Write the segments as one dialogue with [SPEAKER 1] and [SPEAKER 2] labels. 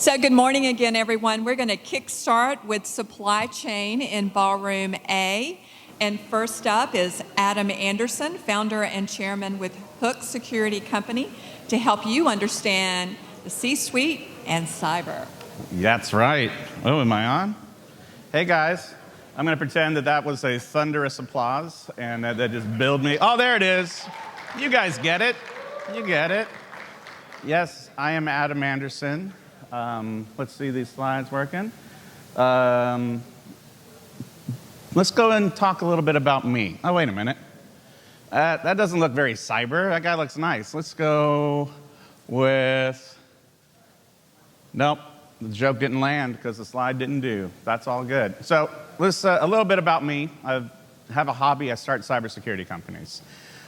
[SPEAKER 1] So good morning again, everyone. We're going to kickstart with supply chain in Ballroom A. And first up is Adam Anderson, founder and chairman with Hook Security Company, to help you understand the C-suite and cyber.
[SPEAKER 2] That's right. Oh, am I on? Hey, guys. I'm going to pretend that was a thunderous applause and that just build me. Oh, there it is. You guys get it. You get it. Yes, I am Adam Anderson. Let's see these slides working. Let's go and talk a little bit about me. Oh, wait a minute. That doesn't look very cyber. That guy looks nice. Let's go with, nope, the joke didn't land because the slide didn't do. That's all good. So let's, a little bit about me. I have a hobby. I start cybersecurity companies.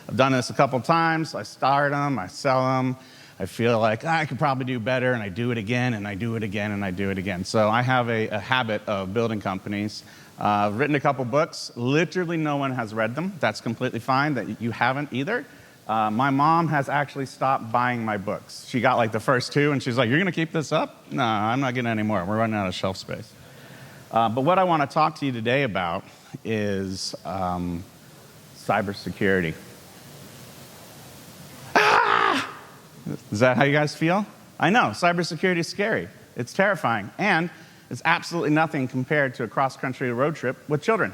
[SPEAKER 2] I've done this a couple times. I start them, I sell them. I feel like I could probably do better, and I do it again, and I do it again, and I do it again. So I have a habit of building companies. I've written a couple books. Literally no one has read them. That's completely fine that you haven't either. My mom has actually stopped buying my books. She got like the first two, and she's like, "You're going to keep this up?" No, I'm not getting any more. We're running out of shelf space. But what I want to talk to you today about is cybersecurity. Is that how you guys feel? I know, cybersecurity is scary. It's terrifying, and it's absolutely nothing compared to a cross-country road trip with children,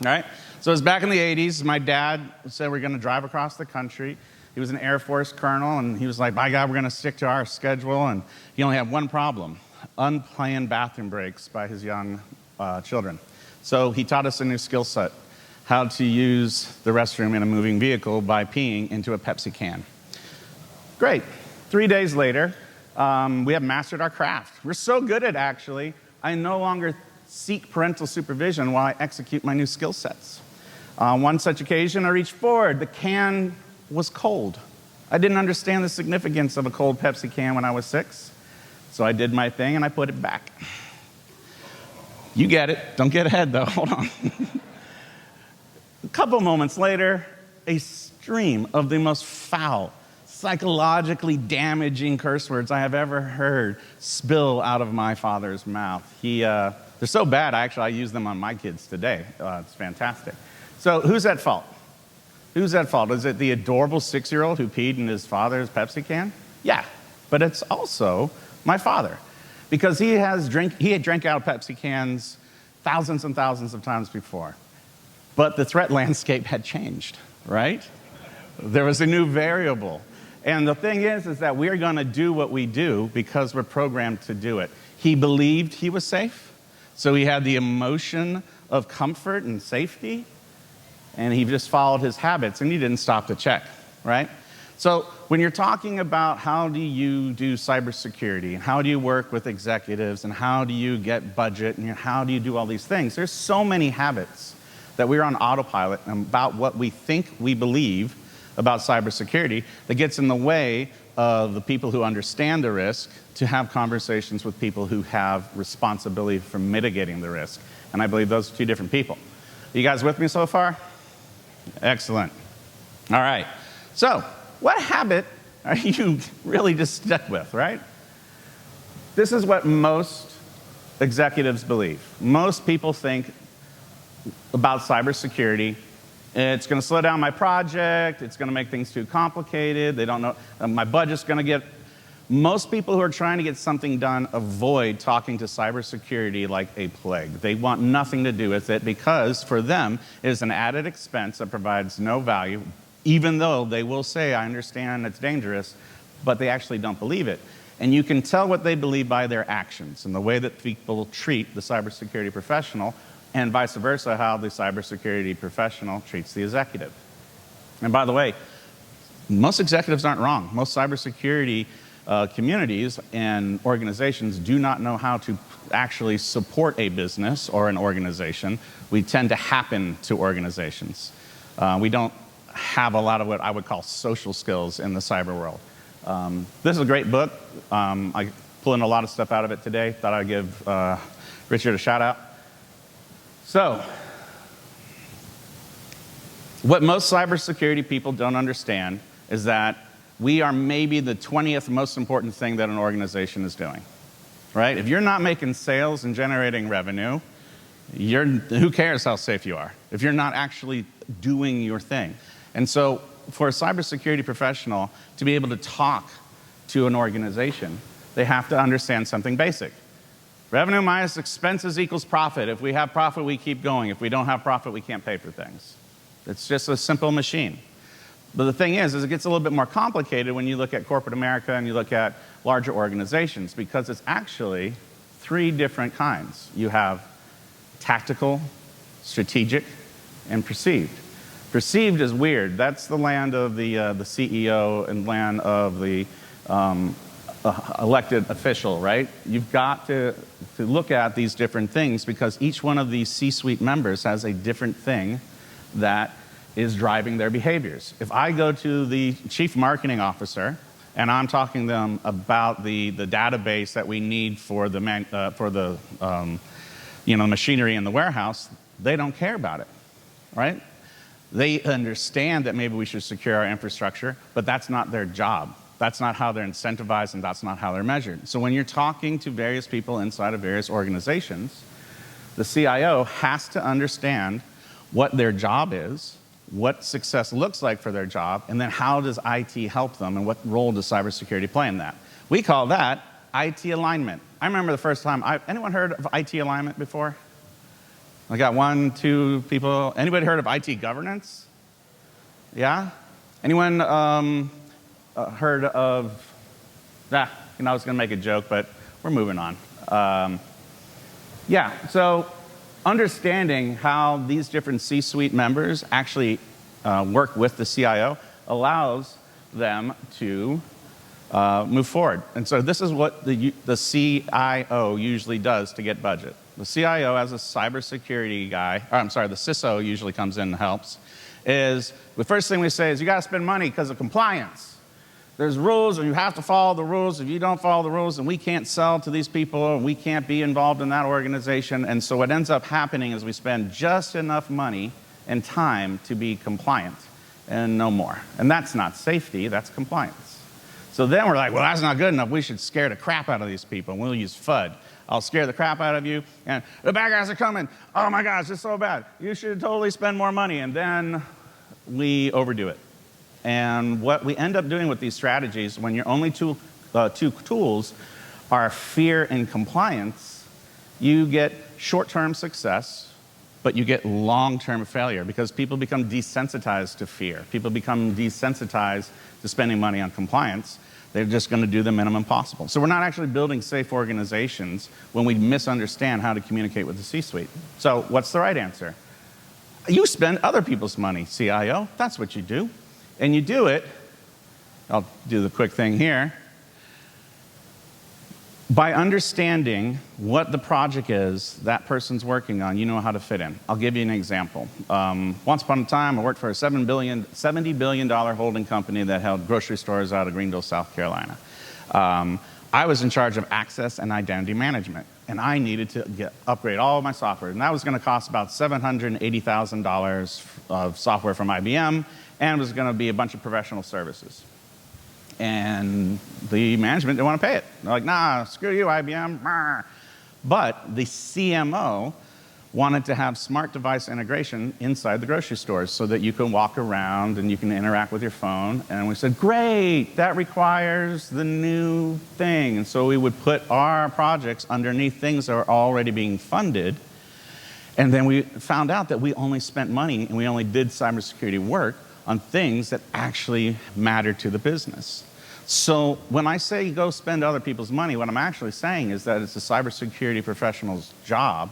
[SPEAKER 2] all right? So it was back in the 80s. My dad said we're going to drive across the country. He was an Air Force colonel, and he was like, by God, we're going to stick to our schedule, and he only had one problem, unplanned bathroom breaks by his young children. So he taught us a new skill set, how to use the restroom in a moving vehicle by peeing into a Pepsi can. Great. 3 days later, we have mastered our craft. We're so good at it, actually, I no longer seek parental supervision while I execute my new skill sets. On one such occasion, I reached forward. The can was cold. I didn't understand the significance of a cold Pepsi can when I was 6, so I did my thing and I put it back. You get it. Don't get ahead, though. Hold on. A couple moments later, a stream of the most foul, psychologically damaging curse words I have ever heard spill out of my father's mouth. They're so bad, I use them on my kids today. It's fantastic. So who's at fault? Who's at fault? Is it the adorable 6-year-old who peed in his father's Pepsi can? Yeah, but it's also my father, because he had drank out of Pepsi cans thousands and thousands of times before. But the threat landscape had changed, right? There was a new variable. And the thing is that we're going to do what we do because we're programmed to do it. He believed he was safe, so he had the emotion of comfort and safety, and he just followed his habits, and he didn't stop to check, right? So when you're talking about how do you do cybersecurity, and how do you work with executives, and how do you get budget, and how do you do all these things, there's so many habits that we're on autopilot about what we think we believe about cybersecurity that gets in the way of the people who understand the risk to have conversations with people who have responsibility for mitigating the risk. And I believe those are two different people. Are you guys with me so far? Excellent. All right. So what habit are you really just stuck with, right? This is what most executives believe. Most people think about cybersecurity: it's going to slow down my project, it's going to make things too complicated, they don't know, my budget's going to get... Most people who are trying to get something done avoid talking to cybersecurity like a plague. They want nothing to do with it because for them it is an added expense that provides no value, even though they will say, I understand it's dangerous, but they actually don't believe it. And you can tell what they believe by their actions and the way that people treat the cybersecurity professional, and vice versa, how the cybersecurity professional treats the executive. And by the way, most executives aren't wrong. Most cybersecurity communities and organizations do not know how to actually support a business or an organization. We tend to happen to organizations. We don't have a lot of what I would call social skills in the cyber world. This is a great book. I pulled in a lot of stuff out of it today. Thought I'd give Richard a shout out. So, what most cybersecurity people don't understand is that we are maybe the 20th most important thing that an organization is doing. right? If you're not making sales and generating revenue, who cares how safe you are if you're not actually doing your thing? And so for a cybersecurity professional to be able to talk to an organization, they have to understand something basic. Revenue minus expenses equals profit. If we have profit, we keep going. If we don't have profit, we can't pay for things. It's just a simple machine. But the thing is it gets a little bit more complicated when you look at corporate America and you look at larger organizations, because it's actually 3 different kinds. You have tactical, strategic, and perceived. Perceived is weird. That's the land of the CEO and land of the elected official, right? You've got to look at these different things because each one of these C-suite members has a different thing that is driving their behaviors. If I go to the chief marketing officer and I'm talking to them about the database that we need for the machinery in the warehouse, they don't care about it, right? They understand that maybe we should secure our infrastructure, but that's not their job. That's not how they're incentivized, and that's not how they're measured. So when you're talking to various people inside of various organizations, the CIO has to understand what their job is, what success looks like for their job, and then how does IT help them, and what role does cybersecurity play in that? We call that IT alignment. I remember the first time, anyone heard of IT alignment before? I got 1, 2 people. Anybody heard of IT governance? Yeah? Anyone heard of, I was going to make a joke, but we're moving on. So understanding how these different C-suite members actually work with the CIO allows them to move forward. And so this is what the CIO usually does to get budget. The CIO, as a cybersecurity guy, the CISO usually comes in and helps, is the first thing we say is you got to spend money because of compliance. There's rules and you have to follow the rules. If you don't follow the rules, then we can't sell to these people and we can't be involved in that organization. And so what ends up happening is we spend just enough money and time to be compliant and no more. And that's not safety, that's compliance. So then we're like, well, that's not good enough. We should scare the crap out of these people. We'll use FUD. I'll scare the crap out of you, and the bad guys are coming. Oh my gosh, it's so bad. You should totally spend more money. And then we overdo it. And what we end up doing with these strategies, when your only two tools are fear and compliance, you get short-term success, but you get long-term failure because people become desensitized to fear. People become desensitized to spending money on compliance. They're just going to do the minimum possible. So we're not actually building safe organizations when we misunderstand how to communicate with the C-suite. So what's the right answer? You spend other people's money, CIO. That's what you do. And you do it, I'll do the quick thing here, by understanding what the project is that person's working on, you know how to fit in. I'll give you an example. Once upon a time, I worked for a $70 billion holding company that held grocery stores out of Greenville, South Carolina. I was in charge of access and identity management, and I needed to upgrade all of my software. And that was going to cost about $780,000 of software from IBM, and it was going to be a bunch of professional services. And the management didn't want to pay it. They're like, nah, screw you, IBM. But the CMO wanted to have smart device integration inside the grocery stores so that you can walk around and you can interact with your phone. And we said, great, that requires the new thing. And so we would put our projects underneath things that are already being funded. And then we found out that we only spent money and we only did cybersecurity work on things that actually mattered to the business. So when I say go spend other people's money, what I'm actually saying is that it's a cybersecurity professional's job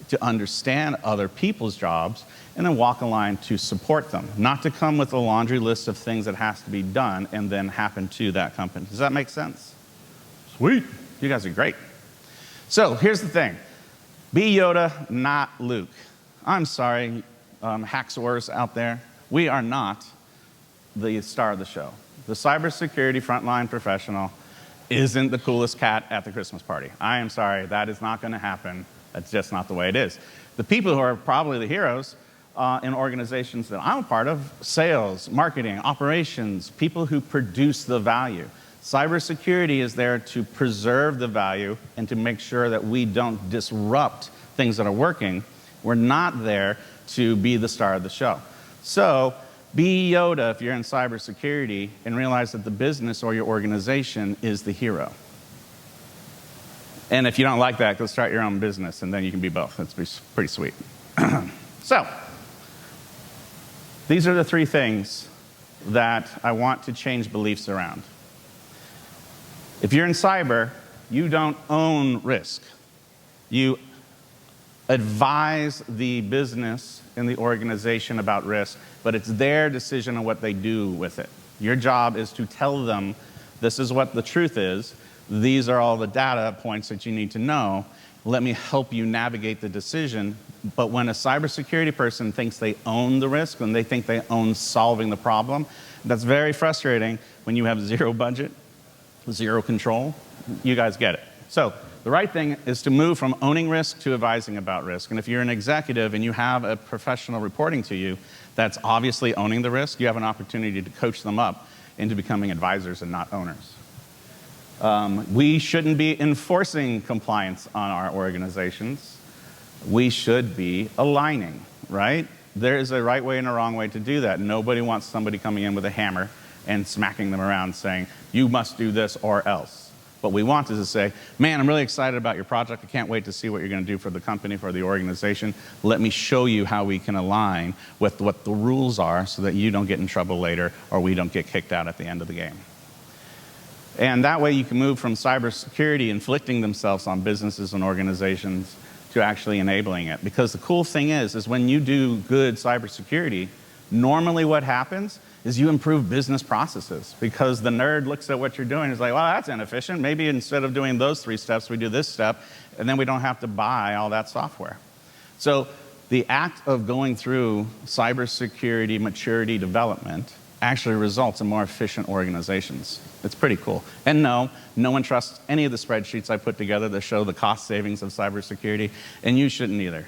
[SPEAKER 2] to understand other people's jobs and then walk a line to support them, not to come with a laundry list of things that has to be done and then happen to that company. Does that make sense? Sweet. You guys are great. So here's the thing. Be Yoda, not Luke. I'm sorry, hacksaws out there. We are not the star of the show. The cybersecurity frontline professional isn't the coolest cat at the Christmas party. I am sorry, that is not going to happen. That's just not the way it is. The people who are probably the heroes in organizations that I'm a part of, sales, marketing, operations, people who produce the value. Cybersecurity is there to preserve the value and to make sure that we don't disrupt things that are working. We're not there to be the star of the show. So be Yoda if you're in cybersecurity and realize that the business or your organization is the hero. And if you don't like that, go start your own business, and then you can be both. That's pretty sweet. So these are the three things that I want to change beliefs around. If you're in cyber, you don't own risk. You advise the business and the organization about risk, but it's their decision on what they do with it. Your job is to tell them, this is what the truth is, these are all the data points that you need to know, let me help you navigate the decision. But when a cybersecurity person thinks they own the risk, when they think they own solving the problem, that's very frustrating when you have zero budget, zero control. You guys get it. So the right thing is to move from owning risk to advising about risk. And if you're an executive and you have a professional reporting to you that's obviously owning the risk, you have an opportunity to coach them up into becoming advisors and not owners. We shouldn't be enforcing compliance on our organizations. We should be aligning, right? There is a right way and a wrong way to do that. Nobody wants somebody coming in with a hammer and smacking them around saying, you must do this or else. What we want is to say, man, I'm really excited about your project. I can't wait to see what you're going to do for the company, for the organization. Let me show you how we can align with what the rules are so that you don't get in trouble later or we don't get kicked out at the end of the game. And that way you can move from cybersecurity inflicting themselves on businesses and organizations to actually enabling it. Because the cool thing is when you do good cybersecurity, normally what happens is you improve business processes, because the nerd looks at what you're doing and is like, well, that's inefficient. Maybe instead of doing those 3 steps, we do this step, and then we don't have to buy all that software. So the act of going through cybersecurity maturity development actually results in more efficient organizations. It's pretty cool. And no one trusts any of the spreadsheets I put together that show the cost savings of cybersecurity, and you shouldn't either.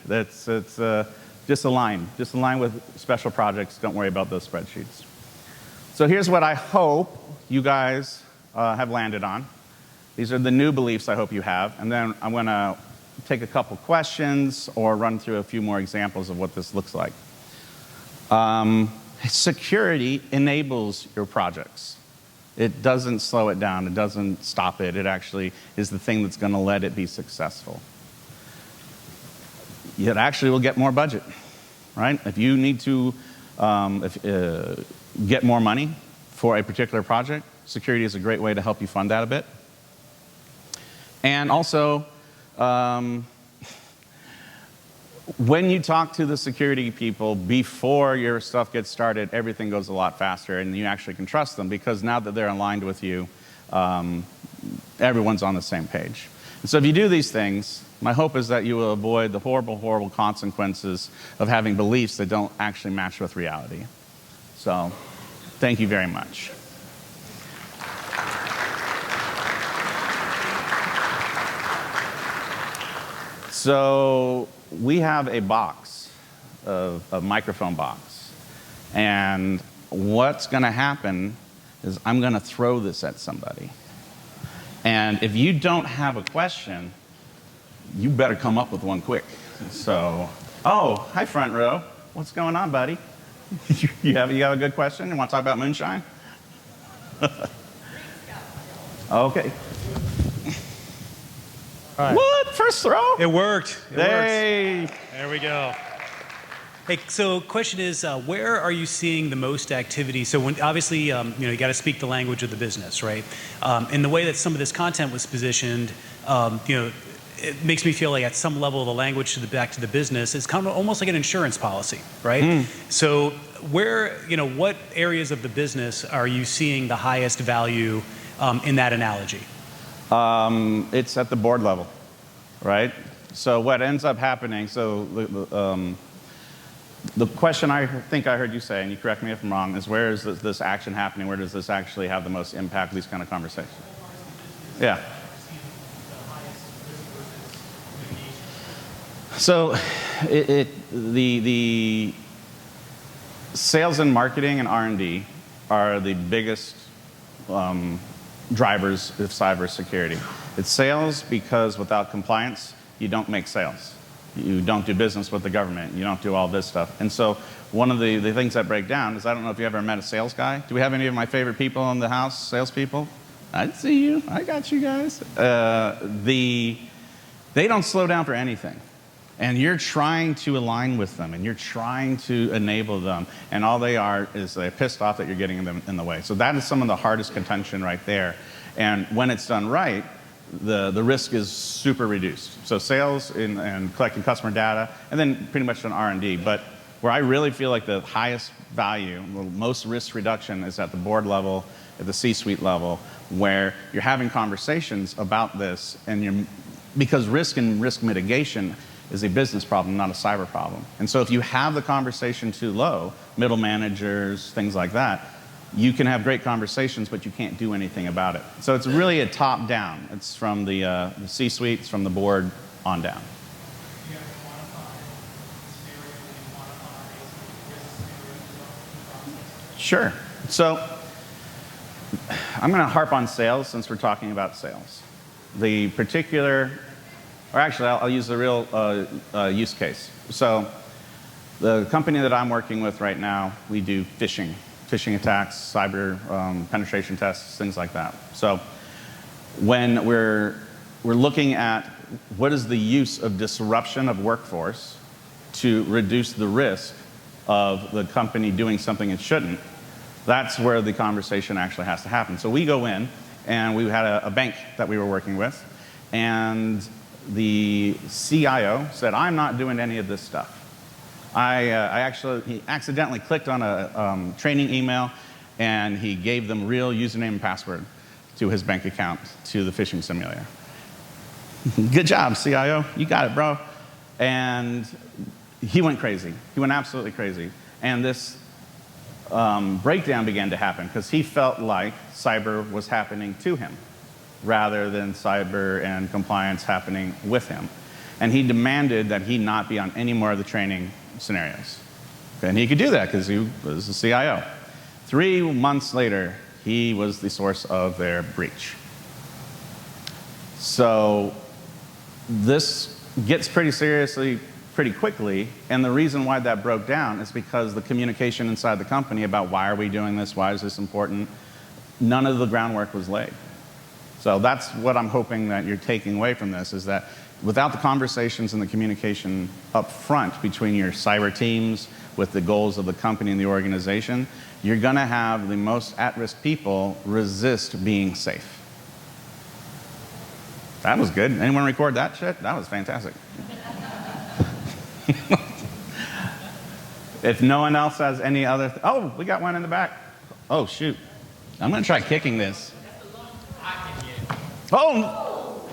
[SPEAKER 2] Just align with special projects. Don't worry about those spreadsheets. So here's what I hope you guys have landed on. These are the new beliefs I hope you have, and then I'm going to take a couple questions or run through a few more examples of what this looks like. Security enables your projects. It doesn't slow it down. It doesn't stop it. It actually is the thing that's going to let it be successful. It actually will get more budget, right? If you need to get more money for a particular project, security is a great way to help you fund that a bit. And also, when you talk to the security people before your stuff gets started, everything goes a lot faster, and you actually can trust them, because now that they're aligned with you, everyone's on the same page. And so if you do these things, my hope is that you will avoid the horrible, horrible consequences of having beliefs that don't actually match with reality. So thank you very much. So we have a box, a microphone box. And what's going to happen is I'm going to throw this at somebody. And if you don't have a question, you better come up with one quick. So, oh, hi, front row. What's going on, buddy? you have a good question? You want to talk about moonshine? Okay.
[SPEAKER 3] Right.
[SPEAKER 2] What? First throw?
[SPEAKER 3] It worked.
[SPEAKER 2] Hey.
[SPEAKER 3] There we go. Hey, so question is, where are you seeing the most activity? So when, obviously, you got to speak the language of the business, right? And the way that some of this content was positioned, it makes me feel like at some level the language back to the business is kind of almost like an insurance policy, right? So where, what areas of the business are you seeing the highest value in that analogy?
[SPEAKER 2] It's at the board level, right? So what ends up happening, the question I think I heard you say, and you correct me if I'm wrong, is where is this action happening? Where does this actually have the most impact, these kind of conversations? Yeah. So the sales and marketing and R&D are the biggest drivers of cybersecurity. It's sales because without compliance, you don't make sales. You don't do business with the government. You don't do all this stuff. And so one of the things that break down is, I don't know if you ever met a sales guy. Do we have any of my favorite people in the house, salespeople? I see you. I got you guys. They don't slow down for anything. And you're trying to align with them, and you're trying to enable them, and all they are is they're pissed off that you're getting them in the way. So that is some of the hardest contention right there. And when it's done right, the risk is super reduced. So sales and collecting customer data, and then pretty much an R&D. But where I really feel like the highest value, the most risk reduction, is at the board level, at the C-suite level, where you're having conversations about this, and because risk and risk mitigation is a business problem, not a cyber problem. And so if you have the conversation too low, middle managers, things like that, you can have great conversations, but you can't do anything about it. So it's really a top-down. It's from the C-suite, it's from the board on down. Sure. So I'm going to harp on sales since we're talking about sales. The particular, or actually I'll use the real use case. So the company that I'm working with right now, we do phishing attacks, cyber penetration tests, things like that. So when we're looking at what is the use of disruption of workforce to reduce the risk of the company doing something it shouldn't, that's where the conversation actually has to happen. So we go in, and we had a bank that we were working with, and the CIO said, I'm not doing any of this stuff. He accidentally clicked on a training email, and he gave them real username and password to his bank account to the phishing simulator. Good job, CIO. You got it, bro. And he went crazy. He went absolutely crazy. And this breakdown began to happen because he felt like cyber was happening to him rather than cyber and compliance happening with him. And he demanded that he not be on any more of the training scenarios. And he could do that because he was the CIO. 3 months later, he was the source of their breach. So this gets pretty seriously pretty quickly, and the reason why that broke down is because the communication inside the company about why are we doing this, why is this important, none of the groundwork was laid. So that's what I'm hoping that you're taking away from this, is that without the conversations and the communication up front between your cyber teams with the goals of the company and the organization, you're going to have the most at-risk people resist being safe. That was good. Anyone record that shit? That was fantastic. If no one else has any other... Oh, we got one in the back. Oh, shoot. I'm going to try kicking this. Oh!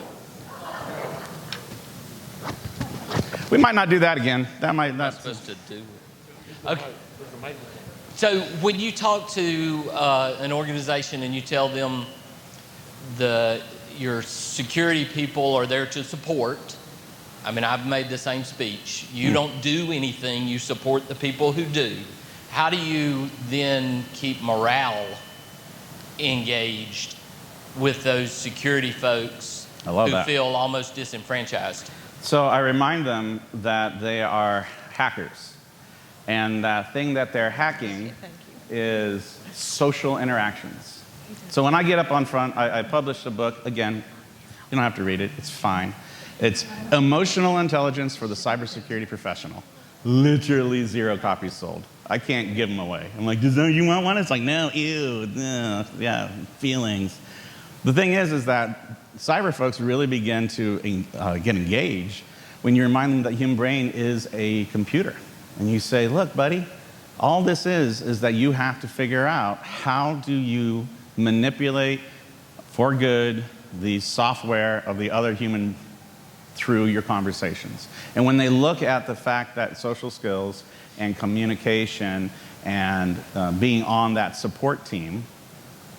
[SPEAKER 2] We might not do that again. That might...
[SPEAKER 4] Not supposed to do it. Okay. So when you talk to an organization and you tell them your security people are there to support, I mean, I've made the same speech. You don't do anything, you support the people who do. How do you then keep morale engaged with those security folks who feel almost disenfranchised?
[SPEAKER 2] So I remind them that they are hackers. And that thing that they're hacking is social interactions. So when I get up on front, I published a book. Again, you don't have to read it. It's fine. It's Emotional Intelligence for the Cybersecurity Professional. Literally 0 copies sold. I can't give them away. I'm like, you want one? It's like, no, ew, no, yeah, feelings. The thing is that cyber folks really begin to get engaged when you remind them that the human brain is a computer. And you say, look, buddy, all this is that you have to figure out how do you manipulate for good the software of the other human through your conversations. And when they look at the fact that social skills and communication and being on that support team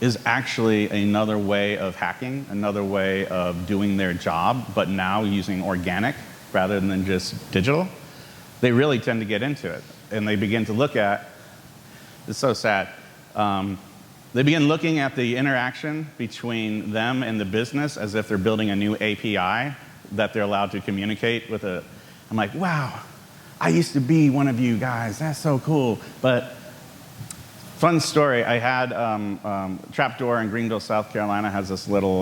[SPEAKER 2] is actually another way of hacking, another way of doing their job, but now using organic rather than just digital, they really tend to get into it. And they begin to look at, it's so sad, They begin looking at the interaction between them and the business as if they're building a new API that they're allowed to communicate with a. I'm like, wow, I used to be one of you guys. That's so cool. But fun story, I had Trapdoor in Greenville, South Carolina has this little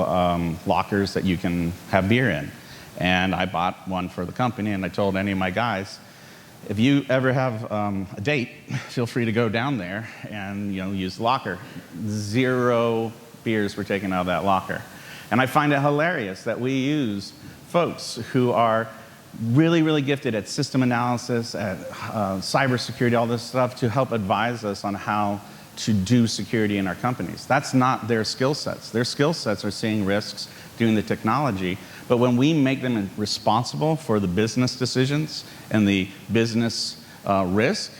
[SPEAKER 2] lockers that you can have beer in. And I bought one for the company, and I told any of my guys, if you ever have a date, feel free to go down there and use the locker. 0 beers were taken out of that locker. And I find it hilarious that we use folks who are really, really gifted at system analysis, at cybersecurity, all this stuff, to help advise us on how to do security in our companies. That's not their skill sets. Their skill sets are seeing risks, doing the technology. But when we make them responsible for the business decisions and the business risk,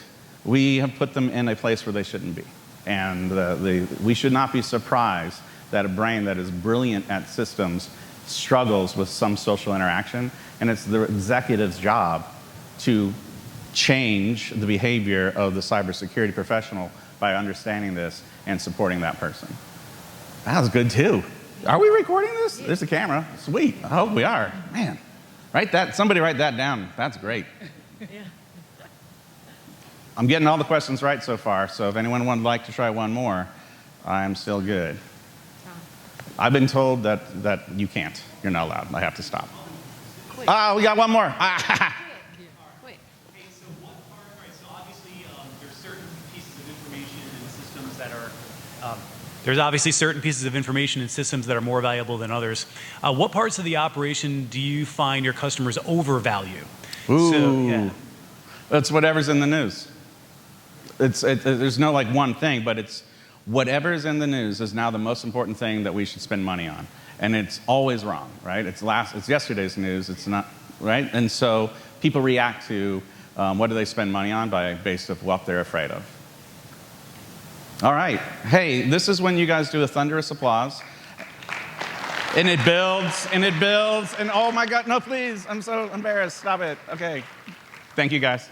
[SPEAKER 2] we have put them in a place where they shouldn't be. And we should not be surprised that a brain that is brilliant at systems struggles with some social interaction. And it's the executive's job to change the behavior of the cybersecurity professional by understanding this and supporting that person. That was good too. Are we recording this? There's a camera. Sweet. I hope we are. Man, somebody write that down. That's great. I'm getting all the questions right so far, so if anyone would like to try one more, I'm still good. I've been told that you can't. You're not allowed. I have to stop. Ah, we got one more.
[SPEAKER 3] Hey, so what part, right, so obviously there's certain pieces of information and systems that are, there's obviously certain pieces of information and systems that are more valuable than others. What parts of the operation do you find your customers overvalue?
[SPEAKER 2] Ooh,
[SPEAKER 3] So, yeah.
[SPEAKER 2] It's whatever's in the news. There's no one thing, but it's whatever's in the news is now the most important thing that we should spend money on. And it's always wrong, right? It's yesterday's news. It's not, right? And so people react to what do they spend money on based of what they're afraid of. All right. Hey, this is when you guys do a thunderous applause. And it builds, and it builds, and oh my God, no, please. I'm so embarrassed. Stop it. Okay. Thank you, guys.